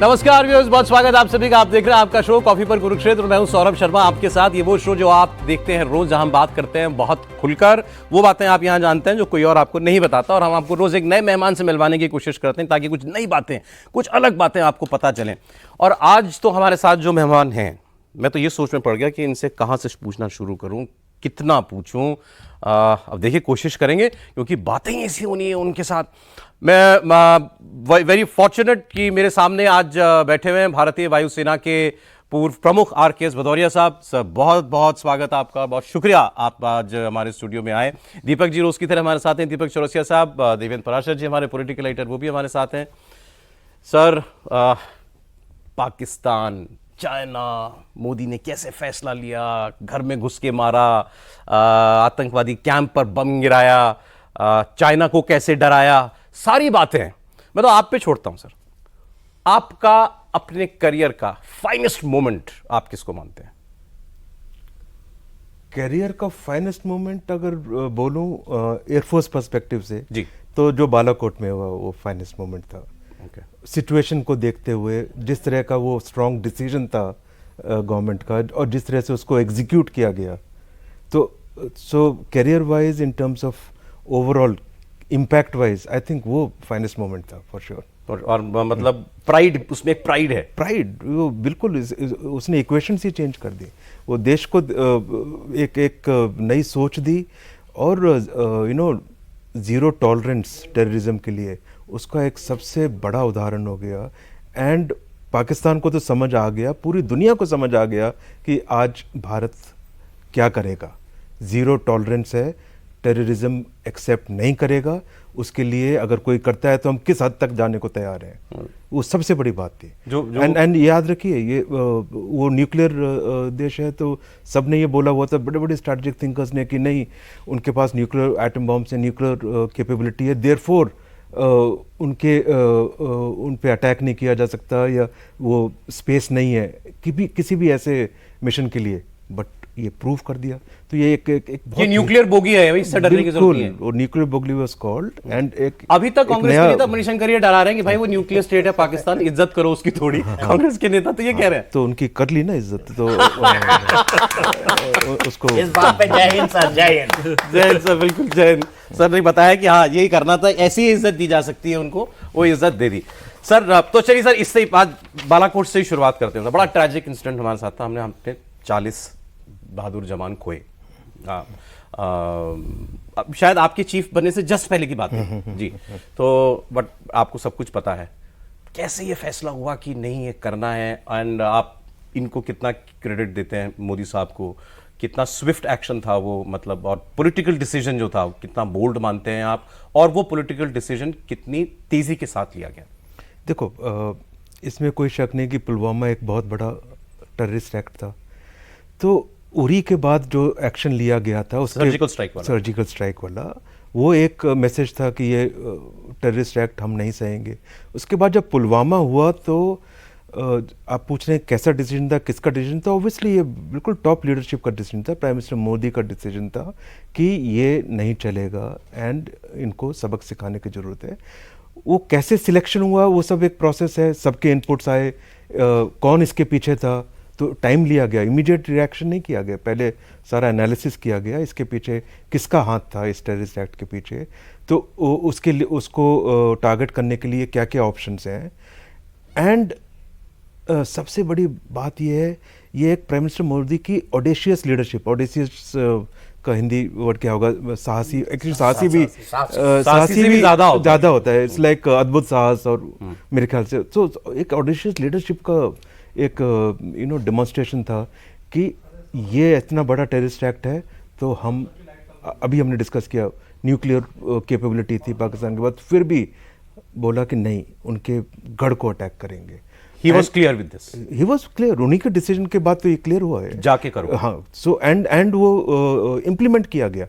नमस्कार व्यूअर्स, बहुत स्वागत आप सभी का। आप देख रहे हैं आपका शो कॉफी पर कुरुक्षेत्र। मैं हूं सौरभ शर्मा आपके साथ। ये वो शो जो आप देखते हैं रोज, जहां हम बात करते हैं बहुत खुलकर वो बातें आप यहां जानते हैं जो कोई और आपको नहीं बताता, और हम आपको रोज एक नए मेहमान से मिलवाने की कोशिश करते हैं ताकि कुछ नई बातें, कुछ अलग बातें आपको पता चलें। और आज तो हमारे साथ जो मेहमान हैं, मैं तो ये सोच में पड़ गया कि इनसे कहाँ से पूछना शुरू करूँ, कितना पूछूं। अब देखिए, कोशिश करेंगे क्योंकि बातें ही ऐसी होनी है उनके साथ। मैं वेरी फॉर्चुनेट कि मेरे सामने आज बैठे हुए हैं भारतीय वायुसेना के पूर्व प्रमुख RKS भदौरिया साहब। सर, बहुत बहुत स्वागत आपका, बहुत शुक्रिया आप आज हमारे स्टूडियो में आए। दीपक जी रोज की तरह हमारे साथ हैं, दीपक चौरसिया साहब। देवेंद्र पराशर जी हमारे पॉलिटिकल एडिटर, वो भी हमारे साथ हैं। सर, पाकिस्तान, चाइना, मोदी ने कैसे फैसला लिया, घर में घुस के मारा, आतंकवादी कैंप पर बम गिराया, चाइना को कैसे डराया, सारी बातें मैं तो आप पे छोड़ता हूं। सर, आपका अपने करियर का फाइनेस्ट मोमेंट आप किसको मानते हैं? करियर का फाइनेस्ट मोमेंट अगर बोलूं एयरफोर्स पर्सपेक्टिव से जी, तो जो बालाकोट में हुआ वो फाइनेस्ट मोमेंट था। ओके। सिचुएशन को देखते हुए जिस तरह का वो स्ट्रॉन्ग डिसीजन था गवर्नमेंट का, और जिस तरह से उसको एग्जीक्यूट किया गया, तो सो career wise in terms of overall impact wise I think वो फाइनेस्ट मोमेंट था फॉर श्योर। और मतलब प्राइड, उसमें एक प्राइड है। प्राइड, वो बिल्कुल उसने इक्वेशंस ही चेंज कर दी। वो देश को एक नई सोच दी, और ज़ीरो टॉलरेंस टेररिज्म के लिए उसका एक सबसे बड़ा उदाहरण हो गया। एंड पाकिस्तान को तो समझ आ गया, पूरी दुनिया को समझ आ गया कि आज भारत क्या करेगा। ज़ीरो टॉलरेंस है, टेररिज्म एक्सेप्ट नहीं करेगा, उसके लिए अगर कोई करता है तो हम किस हद तक जाने को तैयार हैं। वो सबसे बड़ी बात थी। एंड याद रखिए, ये वो न्यूक्लियर देश है, तो सब ने ये बोला हुआ था, बड़े बड़े स्ट्रैटेजिक थिंकर्स ने, कि नहीं, उनके पास न्यूक्लियर एटम बॉम्ब से न्यूक्लियर कैपेबिलिटी है, देयरफॉर उन पे अटैक नहीं किया जा सकता, या वो स्पेस नहीं है किसी भी ऐसे मिशन के लिए। बट ये प्रूव कर दिया। तो ये एक ये न्यूक्लियर बोगी है, इससे डरने की जरूरत नहीं है। वो nuclear bogie was called. And अभी तक कांग्रेस के नेता मणिशंकर ये डरा रहे हैं कि भाई वो न्यूक्लियर स्टेट है पाकिस्तान, इज्जत करो उसकी थोड़ी। कांग्रेस के नेता तो ये कह रहे हैं। तो उनकी कर ली ना इज्जत, तो उसको इस बात पे जय हिंद सर, जय हिंद। जय हिंद सर, बिल्कुल जय हिंद। सर ने बताया कि हाँ, यही करना था, ऐसी ही इज्जत दी जा सकती है उनको, वो इज्जत दे दी। सर, तो चलिए सर, इससे आज बालाकोट से ही शुरुआत करते हैं। बड़ा ट्रैजिक इंसिडेंट हमारे साथ था। हमने 40 बहादुर जवान खोए। शायद आपके चीफ बनने से जस्ट पहले की बात है जी। तो बट आपको सब कुछ पता है, कैसे ये फैसला हुआ कि नहीं ये करना है, एंड आप इनको कितना क्रेडिट देते हैं मोदी साहब को? कितना स्विफ्ट एक्शन था वो, मतलब, और पॉलिटिकल डिसीजन जो था कितना बोल्ड मानते हैं आप, और वो पॉलिटिकल डिसीजन कितनी तेजी के साथ लिया गया? देखो, इसमें कोई शक नहीं कि पुलवामा एक बहुत बड़ा टेररिस्ट एक्ट था। तो उरी के बाद जो एक्शन लिया गया था, उसके सर्जिकल स्ट्राइक वाला, वो एक मैसेज था कि ये टेररिस्ट एक्ट हम नहीं सहेंगे। उसके बाद जब पुलवामा हुआ, तो आप पूछ रहे हैं कैसा डिसीजन था, किसका डिसीजन था? ऑब्वियसली ये बिल्कुल टॉप लीडरशिप का डिसीजन था, प्राइम मिनिस्टर मोदी का डिसीजन था कि ये नहीं चलेगा एंड इनको सबक सिखाने की ज़रूरत है। वो कैसे सिलेक्शन हुआ, वो सब एक प्रोसेस है, सबके इनपुट्स आए, कौन इसके पीछे था, तो टाइम लिया गया, इमीडिएट रिएक्शन नहीं किया गया, पहले सारा एनालिसिस किया गया, इसके पीछे किसका हाथ था, इस टेररिस्ट एक्ट के पीछे, तो उसके लिए, उसको टारगेट करने के लिए क्या क्या ऑप्शंस हैं। एंड सबसे बड़ी बात ये है, ये एक प्राइम मिनिस्टर मोदी की ऑडेशियस लीडरशिप, ऑडेशियस का हिंदी वर्ड क्या होगा? साहसी। एक्चुअली साहसी भी ज़्यादा होता है। इट्स लाइक अद्भुत साहस, और मेरे ख्याल से तो एक ऑडेशियस लीडरशिप का एक डेमोन्स्ट्रेशन था कि ये इतना बड़ा टेररिस्ट एक्ट है, तो हम अभी हमने डिस्कस किया, न्यूक्लियर कैपेबिलिटी थी पाकिस्तान के बाद, फिर भी बोला कि नहीं, उनके गढ़ को अटैक करेंगे। He was clear with this. He was clear। उन्हीं के डिसीजन के बाद तो ये क्लियर हुआ है, जाके करो। हाँ। सो एंड वो इम्प्लीमेंट किया गया।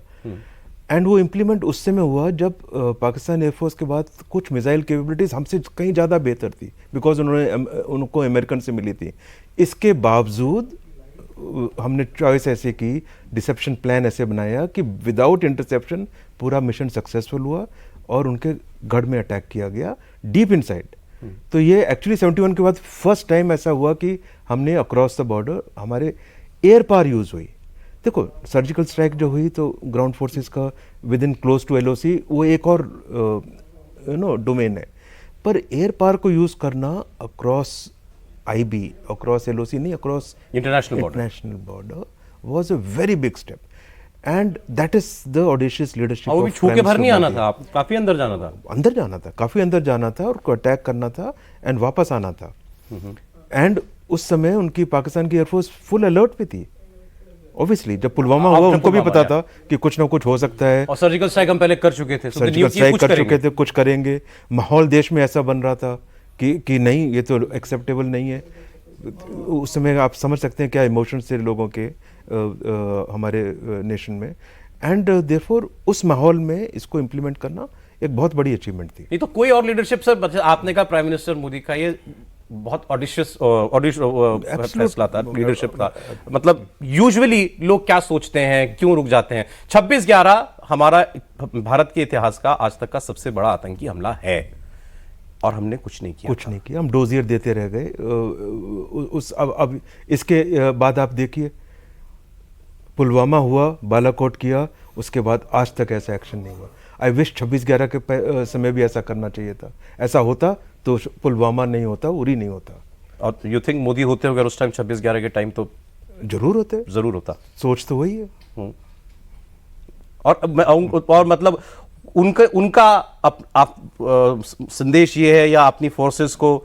एंड वो इम्प्लीमेंट उस समय हुआ जब पाकिस्तान एयरफोर्स के बाद कुछ मिसाइल कैपेबिलिटीज़ हमसे कहीं ज़्यादा बेहतर थी, बिकॉज उनको अमेरिकन से मिली थी। इसके बावजूद हमने चॉइस ऐसे की, डिसेप्शन प्लान ऐसे बनाया कि विदाउट इंटरसेप्शन पूरा मिशन सक्सेसफुल हुआ, और उनके गढ़ में अटैक किया गया, डीप इनसाइड। तो ये एक्चुअली 71 के बाद फर्स्ट टाइम ऐसा हुआ कि हमने अक्रॉस द बॉर्डर हमारे एयर पार यूज़ हुई। देखो सर्जिकल स्ट्राइक जो हुई तो ग्राउंड फोर्सेस का within close to LOC वो एक और डोमेन है, पर एयर पार को यूज़ करना अक्रॉस IB, अक्रॉस LOC नहीं, across international border was a very big step and that is the audacious leadership. वो भी छू के भर नहीं आना था, आप काफी अंदर जाना था, काफी अंदर जाना था और अटैक करना था एंड वापस आना था। एंड उस समय उनकी पाकिस्तान की एयरफोर्स फुल अलर्ट पे थी। ऑब्वियसली जब पुलवामा हुआ उनको भी पता था कि कुछ ना कुछ हो सकता है, और सर्जिकल स्ट्राइक हम पहले कर चुके थे, कुछ करेंगे। माहौल देश में ऐसा बन रहा था कि नहीं ये तो एक्सेप्टेबल नहीं है। उस समय आप समझ सकते हैं क्या इमोशंस थे लोगों के हमारे नेशन में, एंड देयरफॉर उस माहौल में इसको इम्प्लीमेंट करना एक बहुत बड़ी अचीवमेंट थी। नहीं तो कोई और लीडरशिप सर, आपने कहा प्राइम मिनिस्टर मोदी का ये बहुत ऑडिशियस फैसला था, लीडरशिप का। मतलब यूजुअली लोग क्या सोचते हैं, क्यों रुक जाते हैं? 26/11 हमारा भारत के इतिहास का आज तक का सबसे बड़ा आतंकी हमला है और हमने कुछ नहीं किया। हम डोजियर देते रह गए। अब इसके बाद आप देखिए पुलवामा हुआ, बालाकोट किया, उसके बाद आज तक ऐसा एक्शन नहीं हुआ। आई विश 26/11 के समय भी ऐसा करना चाहिए था। ऐसा होता तो पुलवामा नहीं होता, उरी नहीं होता। और यू थिंक मोदी होते अगर उस टाइम 26/11 के टाइम तो जरूर होता। सोच तो वही है। और मतलब उनका आप संदेश ये है या अपनी फोर्सेस को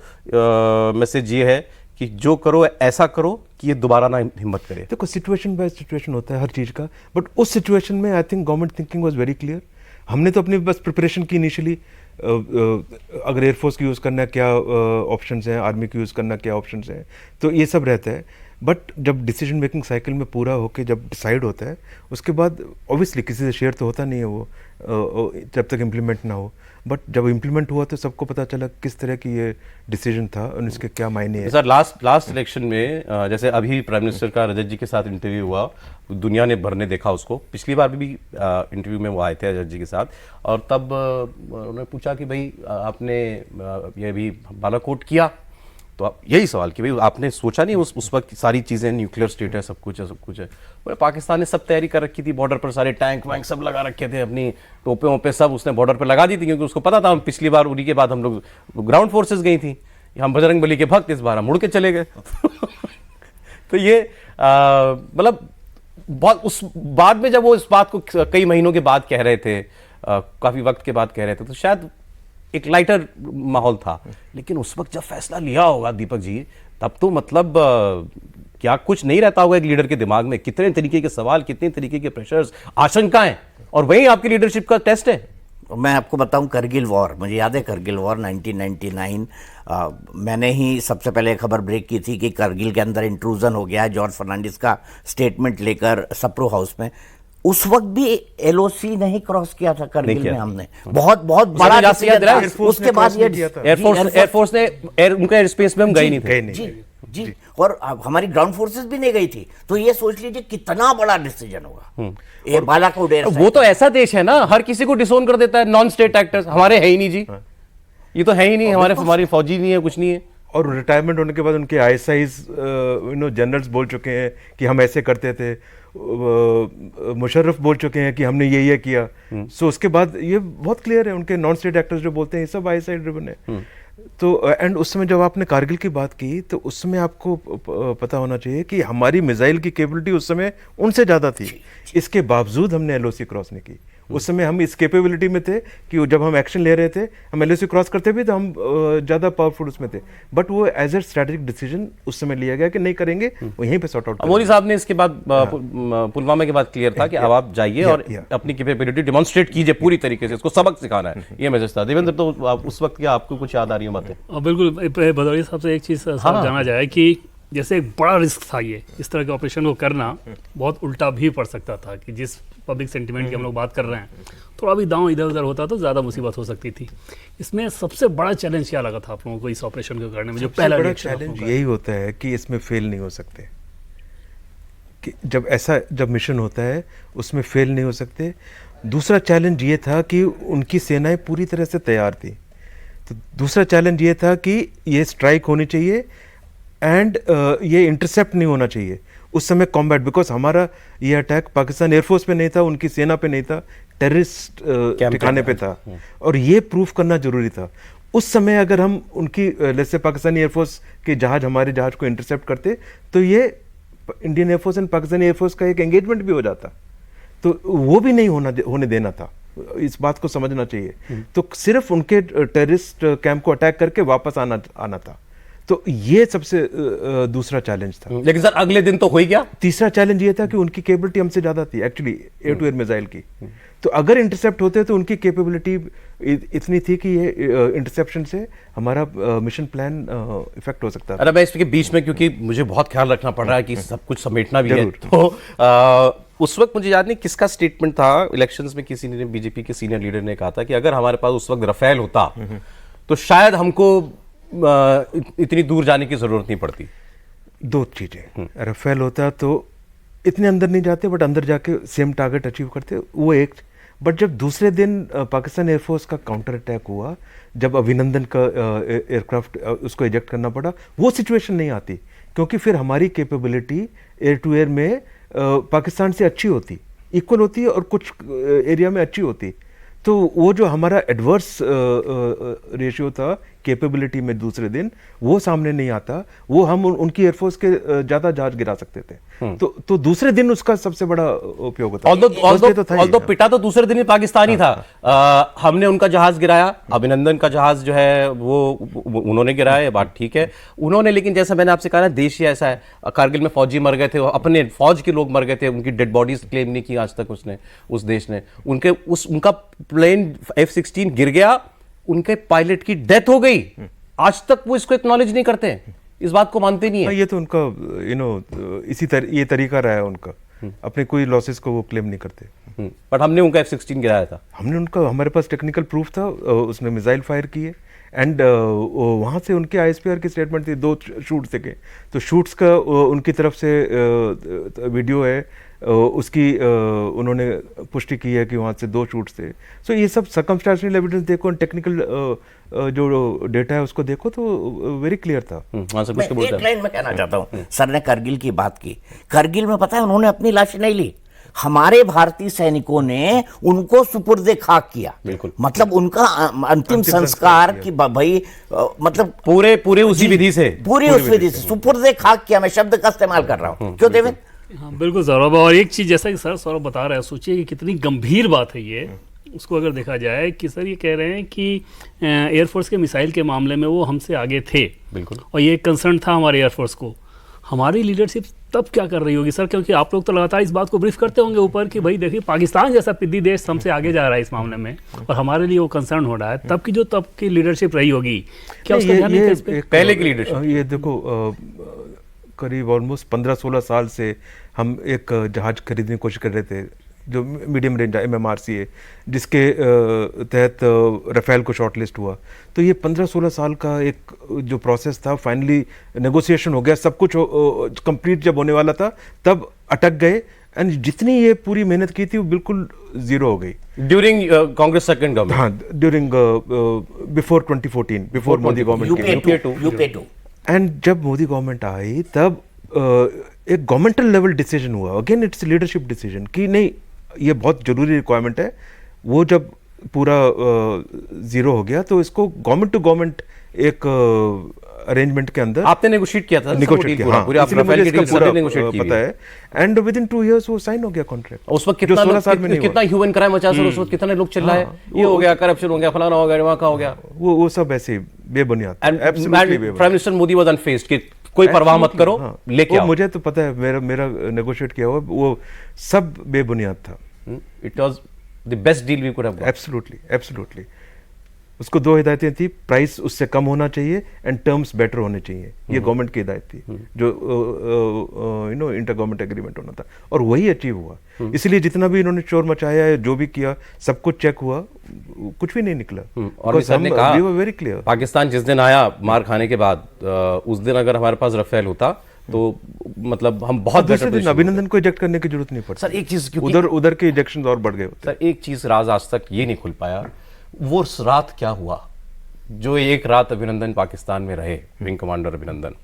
मैसेज ये है कि जो करो ऐसा करो कि ये दोबारा ना हिम्मत करे। देखो सिचुएशन बाय सिचुएशन होता है हर चीज का, बट उस सिचुएशन में I think government thinking was very clear. हमने तो अपनी बस प्रिपरेशन की इनिशियली, अगर एयरफोर्स की यूज़ करना क्या ऑप्शंस हैं, आर्मी की यूज़ करना क्या ऑप्शंस हैं, तो ये सब रहता है। बट जब डिसीजन मेकिंग साइकिल में पूरा होके जब डिसाइड होता है उसके बाद ऑब्वियसली किसी से शेयर तो होता नहीं है वो जब तक इम्प्लीमेंट ना हो। बट जब इम्प्लीमेंट हुआ तो सबको पता चला किस तरह की ये डिसीजन था और इसके क्या मायने हैं। सर लास्ट इलेक्शन में जैसे अभी प्राइम मिनिस्टर का रजत जी के साथ इंटरव्यू हुआ, दुनिया ने भर ने देखा उसको। पिछली बार भी इंटरव्यू में वो आए थे रजत जी के साथ, और तब उन्होंने पूछा कि भाई आपने ये भी बालाकोट किया, तो आप यही सवाल कि भाई आपने सोचा नहीं उस वक्त सारी चीज़ें, न्यूक्लियर स्टेट है, सब कुछ है। बोले पाकिस्तान ने सब तैयारी कर रखी थी, बॉर्डर पर सारे टैंक वैंक सब लगा रखे थे, अपनी टोपे वोपे सब उसने बॉर्डर पर लगा दी थी, क्योंकि उसको पता था हम पिछली बार उरी के बाद हम लोग ग्राउंड फोर्सेस गई थी, हम बजरंग बली के भक्त, इस बार हम मुड़ के चले गए। तो ये मतलब बहुत उस बाद में जब वो इस बात को कई महीनों के बाद कह रहे थे, काफ़ी वक्त के बाद कह रहे थे, तो शायद एक लाइटर माहौल था। लेकिन उस वक्त जब फैसला लिया होगा दीपक जी, तब तो मतलब क्या कुछ नहीं रहता होगा एक लीडर के दिमाग में, कितने तरीके के सवाल, कितने तरीके के प्रेशर्स, आशंकाएं, और वही आपकी लीडरशिप का टेस्ट है। मैं आपको बताऊं, करगिल वॉर, मुझे याद है करगिल वॉर 1999, मैंने ही सबसे पहले खबर ब्रेक की थी कि करगिल के अंदर इंट्रूजन हो गया है, जॉर्ज फर्नांडिस का स्टेटमेंट लेकर सप्रो हाउस में। उस वक्त भी LOC नहीं क्रॉस किया था करगिल में हमने, बहुत बड़ा डिसीजन था। उसके बाद ये एयरफोर्स ने उनका एयर स्पेस में हम गए नहीं थे। जी, और हमारी ग्राउंड फोर्सेस भी नहीं गई थी। तो ये सोच लीजिए कितना बड़ा डिसीजन होगा। ये बालाकोट एयर, वो तो ऐसा देश है ना, हर किसी को डिसोन कर देता है, नॉन स्टेट एक्टर्स। हमारे है ही नहीं जी, ये तो है ही नहीं, हमारी फौजी नहीं है, कुछ नहीं है। और रिटायरमेंट होने के बाद उनके ISIs जनरल्स बोल चुके हैं कि हम ऐसे करते थे, मुशर्रफ बोल चुके हैं कि हमने ये किया। सो उसके बाद ये बहुत क्लियर है, उनके नॉन स्टेट एक्टर्स जो बोलते हैं ये सब ISI ड्रिवन है। तो एंड उस समय जब आपने कारगिल की बात की तो उस समय आपको पता होना चाहिए कि हमारी मिसाइल की कैपेबिलिटी उस समय उनसे ज़्यादा थी, इसके बावजूद हमने LOC क्रॉस नहीं की। उस समय हम इस कैपेबिलिटी में थे कि जब हम एक्शन ले रहे थे, हम LOC क्रॉस करते भी तो हम ज़्यादा पावरफुल उसमें थे। बट वो एज ए स्ट्रेटेजिक डिसीजन उस समय लिया गया कि नहीं करेंगे, वहीं पे सॉर्ट आउट। मोदी साहब ने इसके बाद पुलवामा के बाद क्लियर था कि अब आप जाइए और अपनी कैपेबिलिटी डिमॉन्स्ट्रेट कीजिए पूरी तरीके से, इसको सबक सिखाना है, ये मैसेज था। देवेंद्र, तो उस वक्त क्या आपको कुछ याद आ रही है बातें? बिल्कुल, भदौरिया साहब से एक चीज़ जाना जाए कि जैसे एक बड़ा रिस्क था ये, इस तरह के ऑपरेशन को करना बहुत उल्टा भी पड़ सकता था कि जिस पब्लिक सेंटिमेंट की हम लोग बात कर रहे हैं, थोड़ा भी दांव इधर उधर होता तो ज़्यादा मुसीबत हो सकती थी। इसमें सबसे बड़ा चैलेंज क्या लगा था आप लोगों को इस ऑपरेशन को करने में? जो पहला बड़ा चैलेंज यही होता है कि इसमें फेल नहीं हो सकते, कि जब मिशन होता है उसमें फेल नहीं हो सकते। दूसरा चैलेंज ये था कि उनकी सेनाएं पूरी तरह से तैयार थी, तो दूसरा चैलेंज ये था कि ये स्ट्राइक होनी चाहिए एंड ये इंटरसेप्ट नहीं होना चाहिए उस समय कॉम्बैट, बिकॉज हमारा ये अटैक पाकिस्तान एयरफोर्स पे नहीं था, उनकी सेना पे नहीं था, टेररिस्ट ठिकाने पे था, और ये प्रूफ करना जरूरी था। उस समय अगर हम उनकी जैसे पाकिस्तानी एयरफोर्स के जहाज हमारे जहाज को इंटरसेप्ट करते तो ये Indian air force and Pakistani air force का एक एंगेजमेंट भी हो जाता, तो वो भी नहीं होने देना था। इस बात को समझना चाहिए। तो सिर्फ उनके टेररिस्ट कैंप को अटैक करके वापस आना था। तो ये सबसे दूसरा चैलेंज था। लेकिन सर अगले दिन तो हो ही गया। तीसरा चैलेंज ये था कि उनकी केपेबिलिटी हमसे ज्यादा थी actually air to air missile की। तो अगर इंटरसेप्ट होते तो उनकी केपेबिलिटी इतनी थी कि ये इंटरसेप्शन से हमारा मिशन प्लान इफेक्ट हो सकता था। अरे मैं इसके बीच में, क्योंकि मुझे बहुत ख्याल रखना पड़ रहा है कि सब कुछ समेटना भी है, तो उस वक्त मुझे याद नहीं किसका स्टेटमेंट था, इलेक्शंस में किसी ने, बीजेपी के सीनियर लीडर ने कहा था कि अगर हमारे पास उस वक्त रफेल होता तो शायद हमको इतनी दूर जाने की जरूरत नहीं पड़ती। दो चीजें, रफेल होता तो इतने अंदर नहीं जाते, बट अंदर जाके सेम टारगेट अचीव करते, वो एक। बट जब दूसरे दिन पाकिस्तान एयरफोर्स का काउंटर अटैक हुआ, जब अभिनंदन का एयरक्राफ्ट उसको इजेक्ट करना पड़ा, वो सिचुएशन नहीं आती, क्योंकि फिर हमारी कैपेबिलिटी एयर टू एयर में पाकिस्तान से अच्छी होती, इक्वल होती है, और कुछ एरिया में अच्छी होती। तो वो जो हमारा एडवर्स रेशियो था कैपेबिलिटी में दूसरे दिन, वो सामने नहीं आता, वो हम उनकी एयरफोर्स के ज़्यादा जहाज गिरा सकते थे। तो दूसरे दिन उसका सबसे बड़ा उपयोग होता। ऑल्दो पिटा तो दूसरे दिन ही पाकिस्तानी था। हमने उनका जहाज गिराया, अभिनंदन का जहाज जो है वो उन्होंने गिराया, ये बात ठीक है उन्होंने, लेकिन जैसा मैंने आपसे कहा ना, देश ही ऐसा है। कारगिल में फौजी मर गए थे, अपने फौज के लोग मर गए थे, उनकी डेड बॉडीज क्लेम नहीं की आज तक उसने, उस देश ने। उनका प्लेन F-16 गिर गया, उनके पायलट की डेथ हो गई, आज तक वो इसको एक्नॉलेज नहीं करते, इस बात को मानते नहीं है। ये तो उनका ये तरीका रहा है उनका, अपने कोई लॉसेस को वो क्लेम नहीं करते। बट हमने उनका F-16 गिराया था, हमारे पास टेक्निकल प्रूफ था, उसने मिसाइल फायर किए, एंड वहाँ से उनके ISPR की स्टेटमेंट थी 2 शूट से के, तो शूट्स का उनकी तरफ से वीडियो है, उसकी उन्होंने पुष्टि की है कि वहाँ से 2 शूट्स थे। सो ये सब सर्कमस्टेंशियल एविडेंस देखो, टेक्निकल जो डेटा है उसको देखो, तो वेरी क्लियर था। एक लाइन में कहना चाहता हूँ, सर ने करगिल की बात की, करगिल में पता है उन्होंने अपनी लाश नहीं ली, हमारे भारतीय सैनिकों ने उनको सुपुर्दे खाक किया। बिल्कुल, मतलब उनका अंतिम संस्कार की भाई, मतलब पूरे उसी विधि से, पूरी उस विधि से सुपुर्दे खाक किया। मैं शब्द का इस्तेमाल कर रहा हूँ, क्यों देवेंद्र? हाँ बिल्कुल सौरभ, और एक चीज़ जैसा कि सर सौरभ बता रहे हैं, सोचिए कि कितनी गंभीर बात है ये, उसको अगर देखा जाए कि सर ये कह रहे हैं कि एयरफोर्स के मिसाइल के मामले में वो हमसे आगे थे, बिल्कुल, और ये कंसर्न था हमारे एयरफोर्स को। हमारी लीडरशिप तब क्या कर रही होगी सर, क्योंकि आप लोग तो लगातार इस बात को ब्रीफ करते होंगे ऊपर कि भाई देखिए पाकिस्तान जैसा पिद्दी देश हमसे आगे जा रहा है इस मामले में, और हमारे लिए वो कंसर्न हो रहा है। तब की लीडरशिप रही होगी, क्या उसका ध्यान नहीं था इस पे? पहले की लीडरशिप, ये देखो करीब ऑलमोस्ट 15-16 साल से हम एक जहाज खरीदने की कोशिश कर रहे थे, जो मीडियम रेंज MMRC है, जिसके तहत रफेल को शॉर्टलिस्ट हुआ। तो ये 15-16 साल का एक जो प्रोसेस था, फाइनली नेगोशिएशन हो गया, सब कुछ कंप्लीट जब होने वाला था तब अटक गए, एंड जितनी ये पूरी मेहनत की थी वो बिल्कुल जीरो हो गई ड्यूरिंग कांग्रेस सेकंड गवर्नमेंट। हाँ, during before 2014, before Modi government. And जब मोदी गवर्नमेंट आई तब एक गवर्नमेंटल लेवल डिसीजन हुआ, अगेन इट्स लीडरशिप डिसीजन, कि नहीं ये बहुत जरूरी रिक्वायरमेंट है। वो जब पूरा जीरो हो गया तो इसको गवर्नमेंट टू गवर्नमेंट एक अरेंजमेंट के अंदर आपने नेगोशिएट किया था, नेगोशिएट किया, हाँ, इसलिए मुझे इसका पूरा पता है। एंड विदिन 2 years वो साइन हो गया कॉन्ट्रैक्ट। उस वक्त कितना ह्यूमन क्राइम मचा सर, उस वक्त कितने लोग चिल्लाए, ये हो गया, करप्शन हो गया, फलाना हो गया, वहां का हो गया, वो सब ऐसे बेबुनियाद, एब्सोल्युटली बेबुनियाद। प्राइम मिनिस्टर मोदी वाज अनफेज्ड कि कोई परवाह मत करो, लेके आओ। मुझे तो पता है, मेरा नेगोशिएट किया हुआ वो सब बेबुनियाद था। It was the best deal we could have got. Absolutely उसको 2 हिदायतें थी, प्राइस उससे कम होना चाहिए एंड टर्म्स बेटर होने चाहिए, ये गवर्नमेंट की हिदायत थी, जो इंटर गवर्नमेंट एग्रीमेंट होना था, और वही अचीव हुआ। इसलिए जितना भी इन्होंने शोर मचाया है, जो भी किया, सब कुछ चेक हुआ, कुछ भी नहीं निकला। और सर ने कहा, वेरी क्लियर, पाकिस्तान जिस दिन आया मार खाने के बाद, उस दिन अगर हमारे पास रफेल होता तो मतलब हम बहुत दूसरे दिन अभिनंदन को इजेक्ट करने की जरूरत नहीं पड़ती। सर एक चीज, उधर के इजेक्शन और बढ़ गए होते। सर एक चीज राज आज तक ये नहीं खुल पाया, वो रात क्या हुआ, जो एक रात अभिनंदन पाकिस्तान में रहे, विंग कमांडर अभिनंदन,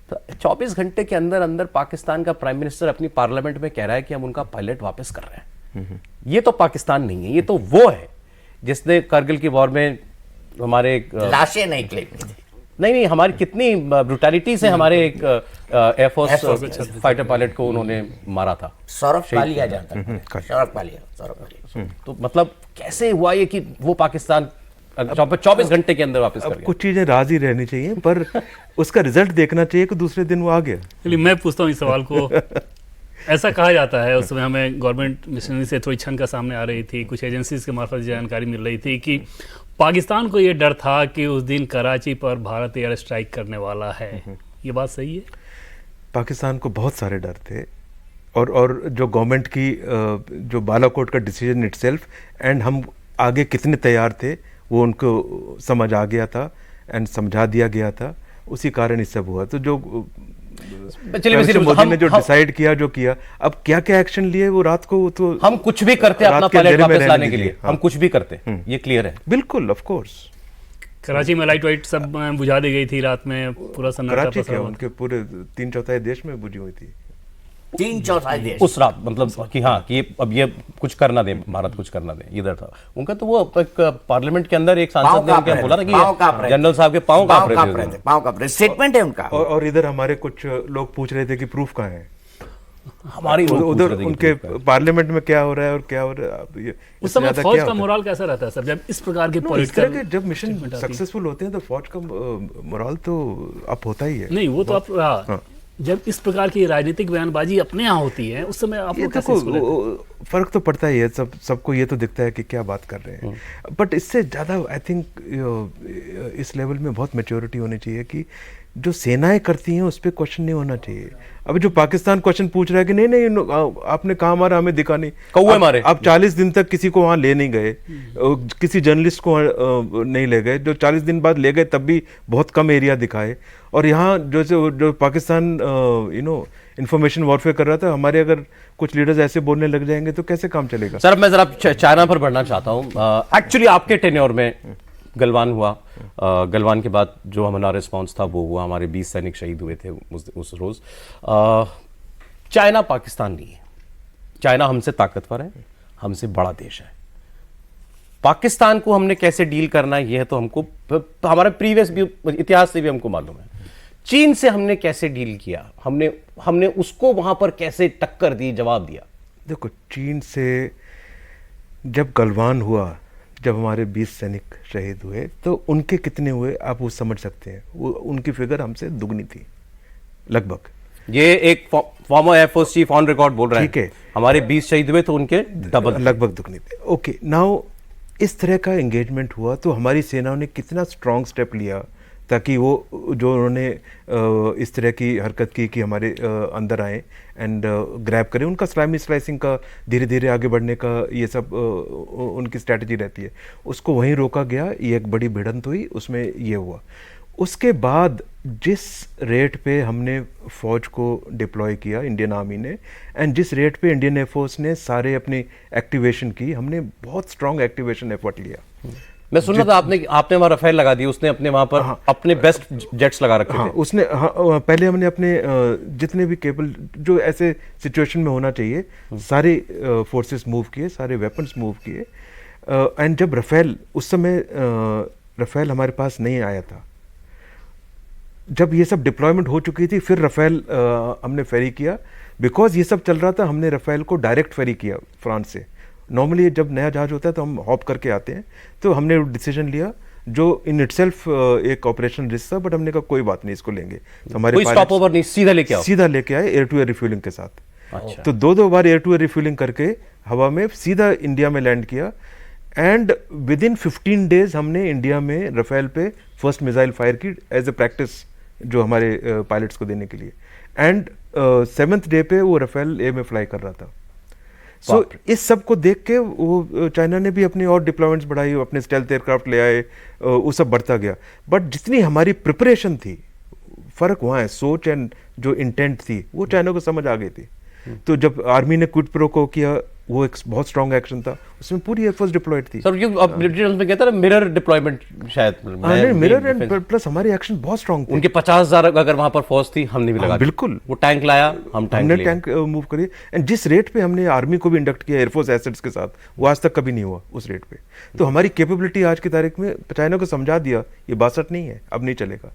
तो 24 घंटे के अंदर अंदर पाकिस्तान का प्राइम मिनिस्टर अपनी पार्लियामेंट में कह रहा है कि हम उनका पायलट वापस कर रहे हैं। ये तो पाकिस्तान नहीं है, ये तो वो है जिसने करगिल की वॉर में हमारे लाशें नहीं क्लेम की थी। नहीं, हमारी कितनी ब्रुटैलिटी से हमारे एक एयरफोर्स फाइटर पायलट को उन्होंने मारा था। सौरभ पालिया जानता है, सौरभ पालिया। तो मतलब कैसे हुआ ये कि वो पाकिस्तान 24 घंटे के अंदर वापस कर गया? कुछ चीजें राज ही रहनी चाहिए, पर उसका रिजल्ट देखना चाहिए कि दूसरे दिन वो आ गया। चलिए मैं पूछता हूँ इस सवाल को। ऐसा कहा जाता है, उस समय हमें गवर्नमेंट मिशनरी से थोड़ी छनका सामने आ रही थी, कुछ एजेंसीज के मार्फत जानकारी मिल रही थी कि पाकिस्तान को ये डर था कि उस दिन कराची पर भारत एयर स्ट्राइक करने वाला है। ये बात सही है? पाकिस्तान को बहुत सारे डर थे, और जो गवर्नमेंट की जो बालाकोट का डिसीजन इटसेल्फ एंड हम आगे कितने तैयार थे वो उनको समझ आ गया था एंड समझा दिया गया था, उसी कारण ये सब हुआ। तो जो मोदी ने जो डिसाइड किया, जो किया, अब क्या क्या एक्शन लिए वो रात को, तो हम कुछ भी करते अपना पायलट वापस लाने के लिए, हम कुछ भी करते, ये क्लियर है। बिल्कुल, ऑफ कोर्स। कराची में लाइट वाइट सब बुझा दी गई थी रात में, पूरा सन्नाटा कराची पसरा क्या, हुआ। उनके पूरे 3/4 देश में बुझी हुई थी। 3/4 देश उस रात, मतलब कि हाँ कि अब ये कुछ करना दे, भारत कुछ करना दे, इधर था उनका। तो वो एक पार्लियामेंट के अंदर एक सांसद ने उनके बोला ना कि जनरल साहब के पांव कांप रहे थे, पांव कांप रहे, स्टेटमेंट है उनका। और इधर हमारे कुछ लोग पूछ रहे थे कि प्रूफ कहाँ है, हमारी उधर उनके पार्लियामेंट में क्या हो रहा है और क्या हो रहा है। अब ये उस समय फौज का मोराल कैसा रहता है सर, जब इस प्रकार के पॉलिटिकल, जब मिशन सक्सेसफुल होते हैं तो फौज का मोराल तो अप होता ही है। नहीं वो तो आप रहा, जब इस प्रकार की राजनीतिक बयानबाजी अपने यहाँ होती है उस समय आप लोग कैसे इसको लेते हैं? फर्क तो पड़ता ही है, सबको ये तो दिखता है कि क्या बात कर रहे हैं, बट इससे ज़्यादा आई थिंक इस लेवल में बहुत मैच्योरिटी होनी चाहिए कि जो सेनाएं करती हैं उस पर क्वेश्चन नहीं होना चाहिए। अब जो पाकिस्तान क्वेश्चन पूछ रहा है कि नहीं आपने कहा मारा, हमें दिखा नहीं, कौवे मारे। आप 40 दिन तक किसी को वहाँ ले नहीं गए, किसी जर्नलिस्ट को नहीं ले गए, जो 40 दिन बाद ले गए तब भी बहुत कम एरिया दिखाए। और यहाँ जो पाकिस्तान इंफॉर्मेशन वॉरफेयर कर रहा था, हमारे अगर कुछ लीडर्स ऐसे बोलने लग जाएंगे तो कैसे काम चलेगा? सर मैं जरा चाइना पर बढ़ना चाहता हूँ। एक्चुअली आपके टेन्योर में गलवान हुआ, गलवान के बाद जो हमारा रिस्पांस था वो हुआ, हमारे 20 सैनिक शहीद हुए थे उस रोज। चाइना पाकिस्तान नहीं है, चाइना हमसे ताकतवर है, हमसे बड़ा देश है। पाकिस्तान को हमने कैसे डील करना है यह तो हमको हमारे प्रीवियस इतिहास से भी हमको मालूम है। चीन से हमने कैसे डील किया, हमने उसको वहां पर कैसे टक्कर दी, जवाब दिया। देखो, चीन से जब गलवान हुआ, जब हमारे 20 सैनिक शहीद हुए, तो उनके कितने हुए आप वो समझ सकते हैं। वो उनकी फिगर हमसे दुगनी थी लगभग। ये एक farmer air force chief on record बोल रहे हैं, ठीक है, हमारे 20 शहीद हुए तो उनके डबल, लगभग दुगनी थे। ओके, नाउ इस तरह का एंगेजमेंट हुआ तो हमारी सेनाओं ने कितना स्ट्रांग स्टेप लिया ताकि वो जो उन्होंने इस तरह की हरकत की कि हमारे अंदर आए एंड ग्रैब करें। उनका स्लाइसिंग का, धीरे धीरे आगे बढ़ने का, ये सब उनकी स्ट्रैटेजी रहती है। उसको वहीं रोका गया, ये एक बड़ी भिड़ंत हुई, उसमें ये हुआ। उसके बाद जिस रेट पे हमने फ़ौज को डिप्लॉय किया इंडियन आर्मी ने, एंड जिस रेट पे इंडियन एयरफोर्स ने सारे अपनी एक्टिवेशन की, हमने बहुत स्ट्रांग एक्टिवेशन एफर्ट लिया। मैं सुन रहा था आपने वहां रफेल लगा दी, उसने अपने वहां पर अपने बेस्ट जेट्स लगा रखे थे। उसने पहले हमने अपने जितने भी केबल जो ऐसे सिचुएशन में होना चाहिए सारे फोर्सेस मूव किए, सारे वेपन्स मूव किए। एंड जब रफेल, उस समय रफेल हमारे पास नहीं आया था, जब ये सब डिप्लॉयमेंट हो चुकी थी, फिर रफेल हमने फेरी किया। बिकॉज ये सब चल रहा था, हमने रफेल को डायरेक्ट फेरी किया फ्रांस से। नॉर्मली जब नया जहाज होता है तो हम हॉप करके आते हैं, तो हमने डिसीजन लिया जो इन इटसेल्फ एक ऑपरेशन रिस्क था, बट हमने कहा कोई बात नहीं, इसको लेंगे। तो हमारे कोई स्टॉप ओवर नहीं, सीधा लेके आए एयर टू एयर रिफ्यूलिंग के साथ। अच्छा। तो 2 बार एयर टू एयर रिफ्यूलिंग करके हवा में सीधा इंडिया में लैंड किया। एंड विद इन 15 डेज हमने इंडिया में रफेल पे फर्स्ट मिसाइल फायर की एज ए प्रैक्टिस, जो हमारे पायलट्स को देने के लिए। एंड 7th डे पे वो रफेल एयर में फ्लाई कर रहा था। सो इस सब को देख के वो चाइना ने भी अपनी और डिप्लॉयमेंट्स बढ़ाई, अपने स्टेल्थ एयरक्राफ्ट ले आए, वो सब बढ़ता गया। बट जितनी हमारी प्रिपरेशन थी, फर्क वहाँ है, सोच एंड जो इंटेंट थी वो चाइना को समझ आ गई थी। तो जब आर्मी ने क्विड प्रो को किया, वो एक बहुत स्ट्रॉन्ग एक्शन था, उसमें पूरी एयरफोर्स डिप्लॉयड थी। सर ये अब डिटेल्स में कहता है मिरर डिप्लॉयमेंट शायद मिरर एंड प्लस हमारे एक्शन बहुत स्ट्रॉन्ग थे। उनके 50,000 अगर वहां पर फौज थी, हमने भी लगा दी। बिल्कुल, वो टैंक लाया, हमने टैंक मूव करी, एंड जिस रेट पे हमने आर्मी को भी इंडक्ट किया एयरफोर्स एसेट्स के साथ, वो आज तक कभी नहीं हुआ उस रेट पे। तो हमारी कैपेबिलिटी आज की तारीख में चाइना को समझा दिया ये 62 नहीं है, अब नहीं चलेगा।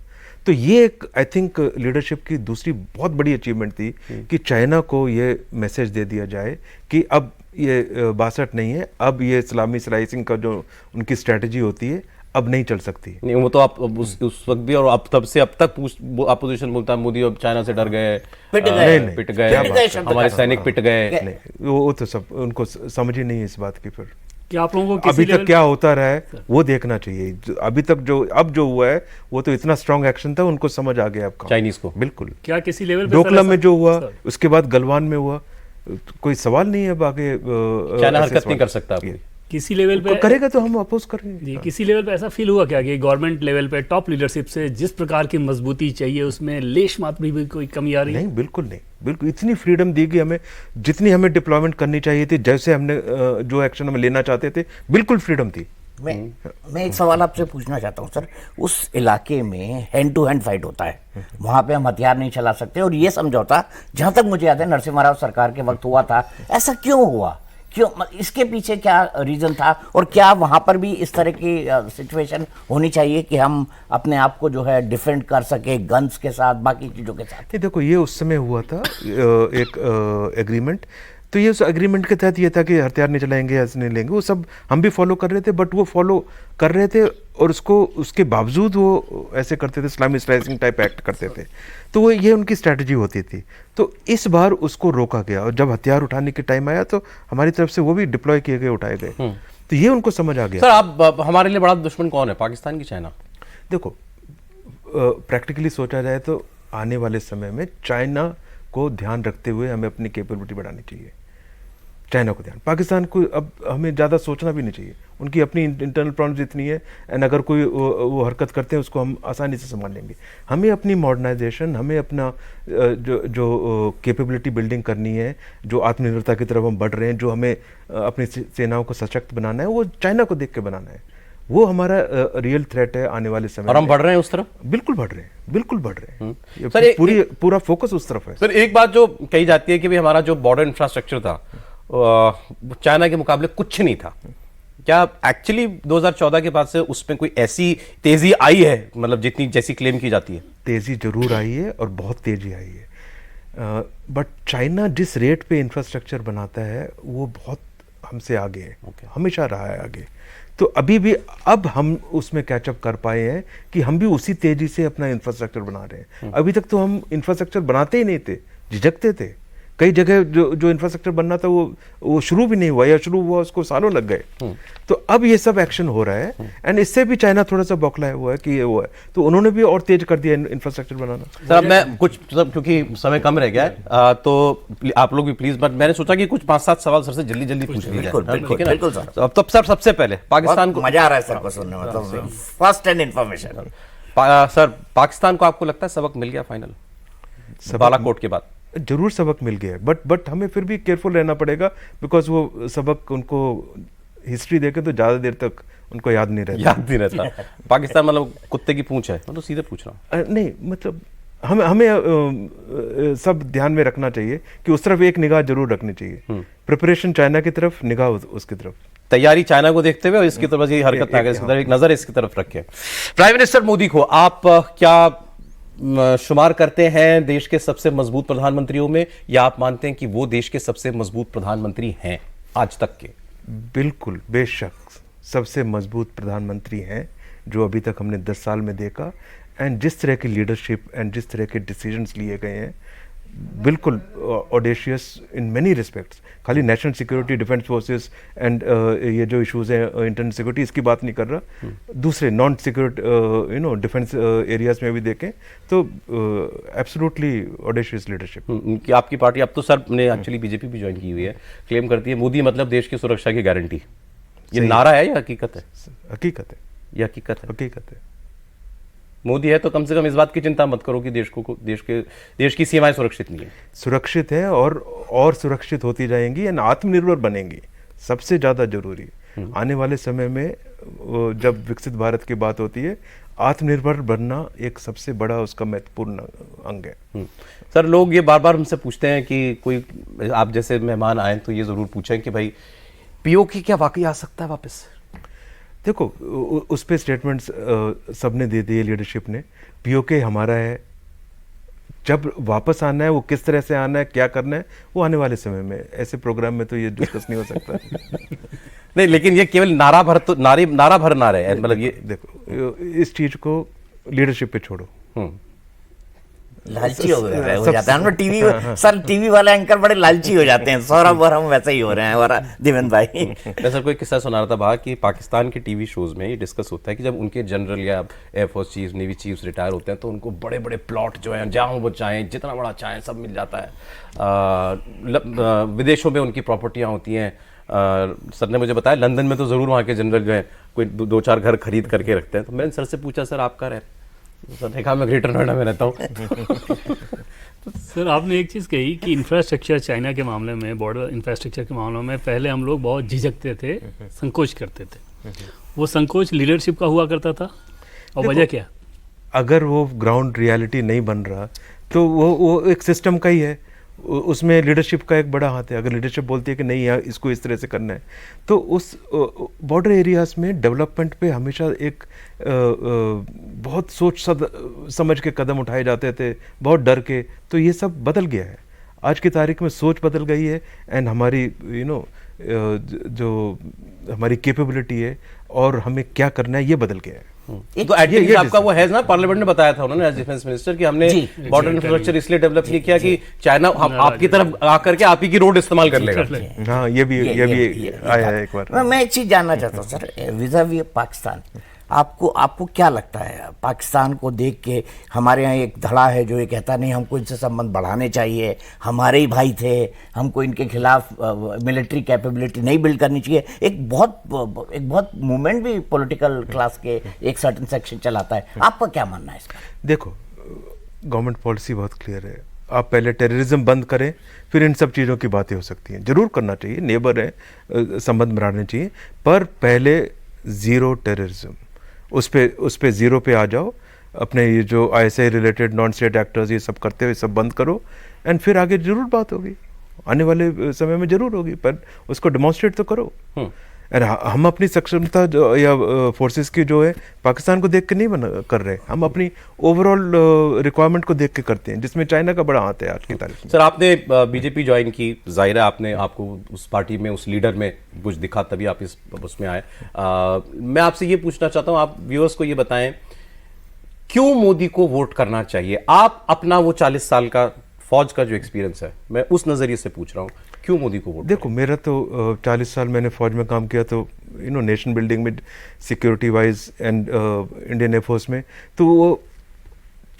तो ये एक आई थिंक लीडरशिप की दूसरी बहुत बड़ी अचीवमेंट थी कि चाइना को ये मैसेज दे दिया जाए कि अब ये 62 नहीं है, अब ये इस्लामी स्लाइसिंग का जो उनकी स्ट्रेटजी होती है अब नहीं चल सकती। नहीं, वो तो आप उस वक्त भी और अब तब से अब तक अपोजिशन बोलता है मोदी अब चाइना से डर गए, पिट गए, हमारे सैनिक पिट गए। नहीं, वो तो सब उनको समझ ही नहीं है इस बात की। फिर क्या आप लोगों को अभी तक क्या होता रहा है वो देखना चाहिए। अभी तक जो हुआ है वो तो इतना स्ट्रांग एक्शन था, उनको समझ आ गया आपका चाइनीज को। बिल्कुल। क्या किसी लेवल पे डोकलाम में जो हुआ, उसके बाद गलवान में हुआ, कोई सवाल नहीं है अब आगे चाइना हरकत नहीं कर सकता। किसी लेवल पे करेगा तो हम अपोज करेंगे। जी, किसी लेवल पे ऐसा फील हुआ क्या कि गवर्नमेंट लेवल पे टॉप लीडरशिप से जिस प्रकार की मजबूती चाहिए उसमें लेश मात्र भी कोई कमी आ रही है? नहीं, बिल्कुल नहीं, बिल्कुल इतनी फ्रीडम दी गई हमें, जितनी हमें डिप्लॉयमेंट करनी चाहिए थी, जैसे हमने जो एक्शन हम लेना चाहते थे, बिल्कुल फ्रीडम थी। मैं एक सवाल आपसे पूछना चाहता हूँ सर, उस इलाके में हैंड टू हैंड फाइट होता है, वहां पे हम हथियार नहीं चला सकते, और ये समझौता जहां तक मुझे याद है नरसिम्हा राव सरकार के वक्त हुआ था। ऐसा क्यों हुआ? क्यों? इसके पीछे क्या रीजन था, और क्या वहां पर भी इस तरह की सिचुएशन होनी चाहिए कि हम अपने आप को जो है डिफेंड कर सके गन्स के साथ, बाकी चीजों के साथ? देखो, ये उस समय हुआ था एक एग्रीमेंट, तो ये उस एग्रीमेंट के तहत ये था कि हथियार नहीं चलाएंगे, ऐसे नहीं लेंगे, वो सब हम भी फॉलो कर रहे थे, बट वो फॉलो कर रहे थे और उसके बावजूद वो ऐसे करते थे, इस्लामी स्लाइसिंग टाइप एक्ट करते थे। तो वो ये उनकी स्ट्रैटेजी होती थी। तो इस बार उसको रोका गया, और जब हथियार उठाने के टाइम आया तो हमारी तरफ से वो भी डिप्लॉय किए गए, उठाए गए। तो ये उनको समझ आ गया। सर आप हमारे लिए बड़ा दुश्मन कौन है, पाकिस्तान की चाइना? देखो, प्रैक्टिकली सोचा जाए तो आने वाले समय में चाइना को ध्यान रखते हुए हमें अपनी कैपेबिलिटी बढ़ानी चाहिए। चाइना को ध्यान, पाकिस्तान को अब हमें ज़्यादा सोचना भी नहीं चाहिए, उनकी अपनी इंटरनल प्रॉब्लम्स इतनी है, एंड अगर कोई वो हरकत करते हैं उसको हम आसानी से संभाल लेंगे। हमें अपनी मॉडर्नाइजेशन, हमें अपना जो कैपेबिलिटी बिल्डिंग करनी है, जो आत्मनिर्भरता की तरफ हम बढ़ रहे हैं, जो हमें अपनी सेनाओं को सशक्त बनाना है, वो चाइना को देख के बनाना है। वो हमारा रियल थ्रेट है आने वाले समय और हम बढ़ रहे हैं उस तरफ? बिल्कुल बढ़ रहे हैं, बिल्कुल बढ़ रहे हैं। सर पूरा फोकस उस तरफ है। सर एक बात जो कही जाती है कि भाई हमारा जो बॉर्डर इंफ्रास्ट्रक्चर था चाइना के मुकाबले कुछ नहीं था, क्या एक्चुअली 2014 के बाद से उसमें कोई ऐसी तेजी आई है, मतलब जितनी जैसी क्लेम की जाती है? तेजी जरूर आई है और बहुत तेजी आई है, बट चाइना जिस रेट पे इंफ्रास्ट्रक्चर बनाता है वो बहुत हमसे आगे है। हमेशा रहा है आगे। तो अभी भी अब हम उसमें कैचअप कर पाए हैं कि हम भी उसी तेजी से अपना इंफ्रास्ट्रक्चर बना रहे हैं। अभी तक तो हम इंफ्रास्ट्रक्चर बनाते ही नहीं थे, झिझकते थे। कई जगह जो इंफ्रास्ट्रक्चर बनना था वो शुरू भी नहीं हुआ, या शुरू हुआ उसको सालों लग गए। तो अब ये सब एक्शन हो रहा है, एंड इससे भी चाइना थोड़ा सा बौखलाया हुआ है कि ये वो है, तो उन्होंने भी और तेज कर दिया इंफ्रास्ट्रक्चर बनाना। सर अब मैं कुछ क्योंकि समय कम रह गया है, तो आप लोग भी प्लीज, बट मैंने सोचा कि कुछ 5-7 सवाल सर से जल्दी पूछ लिए जाए, ठीक है ना? अब सर सबसे पहले पाकिस्तान को मजा आ रहा है सर को सुनने में, मतलब first hand information. Sir Pakistan को आपको लगता है सबक मिल गया फाइनल बालाकोट के बाद? जरूर सबक मिल गया, बट हमें फिर भी केयरफुल रहना पड़ेगा, बिकॉज वो सबक उनको हिस्ट्री देखे तो ज्यादा देर तक उनको याद नहीं रहता। पाकिस्तान मतलब कुत्ते की पूंछ है, मैं तो सीधे पूछ रहा हूँ। नहीं, मतलब हमें सब ध्यान में रखना चाहिए कि उस तरफ एक निगाह जरूर रखनी चाहिए। प्रिपरेशन चाइना की तरफ, निगाह उसकी तरफ, तैयारी चाइना को देखते हुए और इसकी तरफ ये हरकत एक नजर इसकी तरफ रखे। प्राइम मिनिस्टर मोदी को आप क्या शुमार करते हैं देश के सबसे मजबूत प्रधानमंत्रियों में, या आप मानते हैं कि वो देश के सबसे मजबूत प्रधानमंत्री हैं आज तक के? बिल्कुल, बेशक सबसे मजबूत प्रधानमंत्री हैं जो अभी तक हमने 10 साल में देखा, एंड जिस तरह की लीडरशिप एंड जिस तरह के डिसीजंस लिए गए हैं, बिल्कुल ऑडेशियस इन मेनी रिस्पेक्ट्स। खाली national security, defence forces and ये जो इश्यूज हैं इंटरनल सिक्योरिटी, इसकी बात नहीं कर रहा, दूसरे नॉन सिक्योरिटी डिफेंस एरियाज में भी देखें तो एब्सोल्युटली ऑडेशियस लीडरशिप। आपकी पार्टी, अब तो सर ने एक्चुअली बीजेपी भी ज्वाइन की हुई है, क्लेम करती है मोदी मतलब देश की सुरक्षा की गारंटी। ये नारा है या हकीकत है? हकीकत है, ये हकीकत है। हकीकत है। मोदी है तो कम से कम इस बात की चिंता मत करो कि देश की सीमाएं सुरक्षित नहीं है। सुरक्षित है और सुरक्षित होती जाएंगी एंड आत्मनिर्भर बनेंगी, सबसे ज़्यादा जरूरी। आने वाले समय में जब विकसित भारत की बात होती है, आत्मनिर्भर बनना एक सबसे बड़ा उसका महत्वपूर्ण अंग है। सर, लोग ये बार बार हमसे पूछते हैं कि कोई आप जैसे मेहमान आए तो ये ज़रूर पूछें कि भाई पीओके क्या वाकई आ सकता है वापस? देखो, उस पे स्टेटमेंट्स सबने दे दिए, लीडरशिप ने। पीओके हमारा है, जब वापस आना है वो किस तरह से आना है, क्या करना है, वो आने वाले समय में, ऐसे प्रोग्राम में तो ये डिस्कस नहीं हो सकता। नहीं, लेकिन ये केवल नारा भर ना रहे, मतलब ये देखो, इस चीज को लीडरशिप पे छोड़ो। लालची हो जाता है ना टीवी। सर, टीवी वाले एंकर बड़े लालची हो जाते हैं। सौरभ और हम वैसे ही हो रहे हैं, और देवेंद्र भाई। मैं सर कोई किस्सा सुना रहा था बाहर कि पाकिस्तान के टीवी शोज में ये डिस्कस होता है कि जब उनके जनरल या air force chief, navy chiefs retire होते हैं तो उनको बड़े बड़े प्लॉट जो हैं, जहाँ वो चाहें, जितना बड़ा चाहें, सब मिल जाता है। विदेशों में उनकी प्रॉपर्टियाँ होती हैं। सर ने मुझे बताया लंदन में तो ज़रूर वहाँ के जनरल जो है कोई 2-4 घर खरीद करके रखते हैं। तो मैंने सर से पूछा, सर आप कहाँ रहते? सर ने कहा मैं ग्रेटर नोएडा में रहता हूँ। सर, आपने एक चीज़ कही कि इंफ्रास्ट्रक्चर चाइना के मामले में, बॉर्डर इंफ्रास्ट्रक्चर के मामले में पहले हम लोग बहुत झिझकते थे, संकोच करते थे। वो संकोच लीडरशिप का हुआ करता था, और वजह क्या? अगर वो ग्राउंड रियलिटी नहीं बन रहा तो वो एक सिस्टम का ही है, उसमें लीडरशिप का एक बड़ा हाथ है। अगर लीडरशिप बोलती है कि नहीं यार इसको इस तरह से करना है, तो उस बॉर्डर एरियाज में डेवलपमेंट पे हमेशा एक बहुत सोच समझ के कदम उठाए जाते थे, बहुत डर के। तो ये सब बदल गया है, आज की तारीख में सोच बदल गई है, एंड हमारी जो हमारी कैपेबिलिटी है और हमें क्या करना है ये बदल गया है। तो एटलीस्ट आपका वो है ना, पार्लियामेंट में बताया था उन्होंने एज डिफेंस मिनिस्टर कि हमने बॉर्डर इंफ्रास्ट्रक्चर इसलिए डेवलप नहीं किया कि चाइना आपकी तरफ आकर के आप ही की रोड इस्तेमाल कर लेगा। हाँ, ये भी आया है एक बार। मैं एक चीज जानना चाहता हूँ सर, विज़ावी पाकिस्तान, आपको क्या लगता है? पाकिस्तान को देख के हमारे यहाँ एक धड़ा है जो ये कहता नहीं हमको इनसे संबंध बढ़ाने चाहिए, हमारे ही भाई थे, हमको इनके खिलाफ मिलिट्री कैपेबिलिटी नहीं बिल्ड करनी चाहिए। एक बहुत मूवमेंट भी पॉलिटिकल क्लास के एक सर्टेन सेक्शन चलाता है। आपका क्या मानना है इसका? देखो, गवर्नमेंट पॉलिसी बहुत क्लियर है। आप पहले टेररिज्म बंद करें, फिर इन सब चीज़ों की बातें हो सकती हैं। जरूर करना चाहिए, नेबर है, संबंध बढ़ाने चाहिए, पर पहले ज़ीरो टेररिज्म, उस पे ज़ीरो पे आ जाओ। अपने ये जो ISI related non state actors ये सब करते हुए सब बंद करो, एंड फिर आगे जरूर बात होगी, आने वाले समय में जरूर होगी, पर उसको डेमोन्स्ट्रेट तो करो। और हम अपनी सक्षमता जो या फोर्सेस की जो है पाकिस्तान को देख के नहीं कर रहे, हम अपनी ओवरऑल रिक्वायरमेंट को देख के करते हैं, जिसमें चाइना का बड़ा हाथ है आज की तारीख में। सर, आपने बीजेपी ज्वाइन की, जाहिर है आपको उस पार्टी में, उस लीडर में कुछ दिखा, तभी आप उसमें आए। मैं आपसे ये पूछना चाहता हूँ, आप व्यूअर्स को ये बताएं क्यों मोदी को वोट करना चाहिए? आप अपना वो 40 साल का फौज का जो एक्सपीरियंस है, मैं उस नजरिए से पूछ रहा हूँ, क्यों मोदी को वोट? देखो, मेरा तो 40 साल मैंने फौज में काम किया, तो नेशन बिल्डिंग में, security wise and Indian air force में, तो वो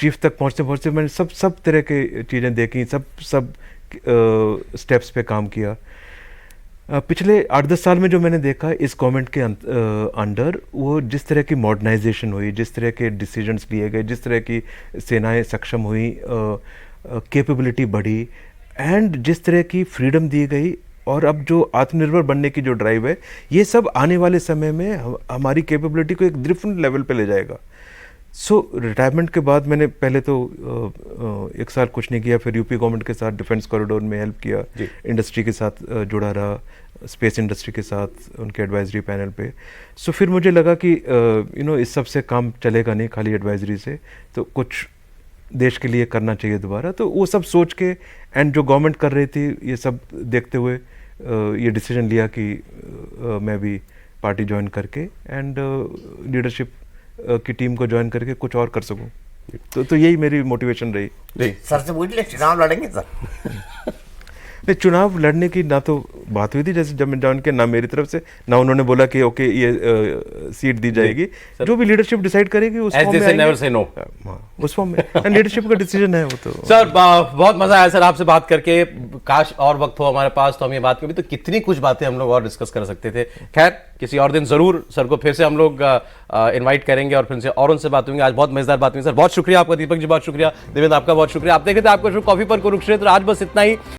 चीफ तक पहुँचते मैंने सब तरह की चीज़ें देखी, सब स्टेप्स पे काम किया। पिछले 8-10 साल में जो मैंने देखा इस गवर्नमेंट के अंडर, वो जिस तरह की मॉडर्नाइजेशन हुई, जिस तरह के डिसीजंस लिए गए, जिस तरह की सेनाएं सक्षम हुई, कैपेबिलिटी बढ़ी, एंड जिस तरह की फ्रीडम दी गई, और अब जो आत्मनिर्भर बनने की जो ड्राइव है, ये सब आने वाले समय में हमारी कैपेबिलिटी को एक डिफरेंट लेवल पे ले जाएगा। रिटायरमेंट के बाद मैंने पहले तो 1 साल कुछ नहीं किया, फिर यूपी गवर्नमेंट के साथ डिफेंस कॉरिडोर में हेल्प किया, इंडस्ट्री के साथ जुड़ा रहा, स्पेस इंडस्ट्री के साथ उनके एडवाइजरी पैनल पे। फिर मुझे लगा कि इस सब से काम चलेगा नहीं खाली एडवाइजरी से, तो कुछ देश के लिए करना चाहिए दोबारा। तो वो सब सोच के, एंड जो गवर्नमेंट कर रही थी ये सब देखते हुए ये डिसीजन लिया कि मैं भी पार्टी ज्वाइन करके एंड लीडरशिप की टीम को ज्वाइन करके कुछ और कर सकूं। तो यही मेरी मोटिवेशन रही। सर से पूछ ले, चुनाव लड़ेंगे सर? नहीं, चुनाव लड़ने की ना तो बात हुई थी, जैसे जब मैं जॉइन किया, ना मेरी तरफ से ना उन्होंने बोला कि ओके ये सीट दी जाएगी। जो भी लीडरशिप डिसाइड करेगी उस फॉर्म में नेवर से नो, उस फॉर्म में लीडरशिप का डिसीजन है वो तो। सर बहुत मजा आया सर आपसे बात करके। काश और वक्त हो हमारे पास तो हम ये बात करें, तो कितनी कुछ बातें हम लोग और डिस्कस कर सकते थे। खैर किसी और दिन जरूर सर को फिर से हम लोग इनवाइट करेंगे और फिर से और उनसे बात होंगे। आज बहुत मजेदार बात हुई सर, बहुत शुक्रिया आपका दीपक जी, बहुत शुक्रिया देवेंद्र, आपका बहुत शुक्रिया। आप देख रहे थे आपका शो कॉफी पर कुरुक्षेत्र, आज बस इतना ही।